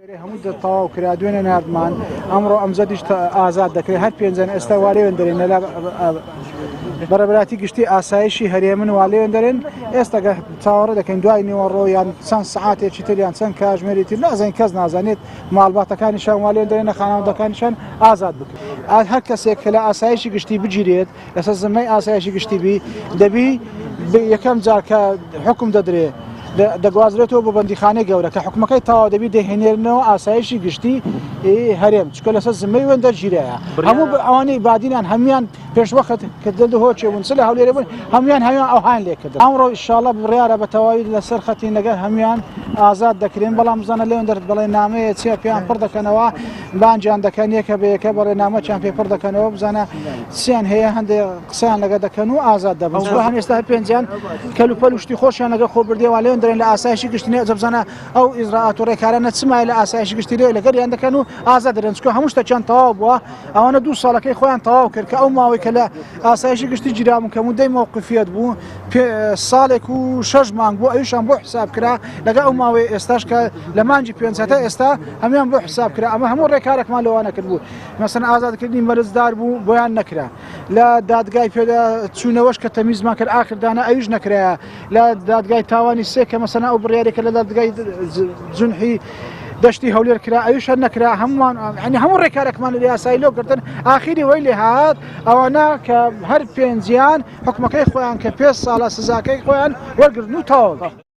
همود تاو کرا دوێنێ نردمان ئەمڕۆ ئەمزەدیش ئازاد دەکرێت هەر پێنجەن ئێستا والێن دەرێن لە بەرەبراتی گشتی ئاسایشی هەرێمن والێن دەرێن ئێستا چاوەڕێ دەکەین دوای نیوەڕۆ یان چەند سعاتێکی تر یان چەند کاتژمێری تر نازانین کەس نازانێت ماڵباتەکانیشان والێن دەرێن لە خانەوادەکانیشان ئازاد بکرێت هەر کەسێک کە لە ئاسایشی گشتی بگیرێت لەسەر زمینەی ئاسایشی گشتی بی دەبی یەکەم جار کە حکم دەدرێت دەگوازرێتەوە بۆ بەندیخانەی گەورە کە حکومەکەی تەواو دەبی دەهێنێنەوە ئاسایشی گشتی هەرێم چکە لەسەر زمەی وێن دەرگیرەیە هەموو ئەوانەی بادینیان هەمویان پێشوەخت کە دڵدەهۆچێ بوون چ لە هەولێرە بوون هەمویان ئەوهان لێ کردن ئەمڕۆ ئینشاڵڵا بڕیارە بە تەواوی لەسەر خەتین لەگەر هەمویان ئازاد دەکرێن بەڵام بزانە لێوێن دەرت بەڵێ نامەیە چیە پێیان پڕ دەکەنەوە بانجیان دەکەن یەکە بە یەکە بەڕێنامەچیان پێ پڕ دەکەنەوە بزانە چیان هەیە هەندێک قسەیان لەگە دەکەن و ئازاد دەبن هەم ئێستا هەر پێنجیان کەلوپەل و شتی خۆشیان لەگە خۆبردێوان لێوێن دەرێن لە ئاسایشی گشتنی جەبزانە ئەو ئیزراعات و ڕێکارانە چمای لە ئاسایشی گشتی لێ لەگەریان دەکەن و ئازاد دەرێن چکە هەموو شتێکیان تەواو بووە ئەوانە 2 ساڵەکەی خۆیان تەواو کرد کە ئەو ماوەی کە لە ئاسایشی گشتی جیرابوون کە مودەی موقفیەت بوو ساڵێک و 6 مانگ بوو ئەویشان بۆ حساب کرا لەگە ئەو ماوەی ئێستاش کە لە مانجی پێنجەتە ئێستا هەمیان بۆ حساب کرا ئەمە هەموو ڕێکارێکمان لەوانە کرد بوو مەسەن ئازادکردنی مەرزدار بوو بۆیان نەکرا لە دادگای پێدا چوونەوەش کە تەمیزمان کرد ئاخردانە ئەویش نەکرایە لە دادگای تاوانی سێ کە مەسەن ئەو بڕیارێکە لە دادگای جونحی دەشتی هەولێر کرا ئەویش هەر نەکرا هەمووان هەموو ڕێکارێکمان لە یاسایی لۆ کردن ئاخیری وەی لێ هات ئەوانە کە هەر پێنجیان حکومەکەی خۆیان کە 5 ساڵە سزاکەی خۆیان وەرگرتن و تەواو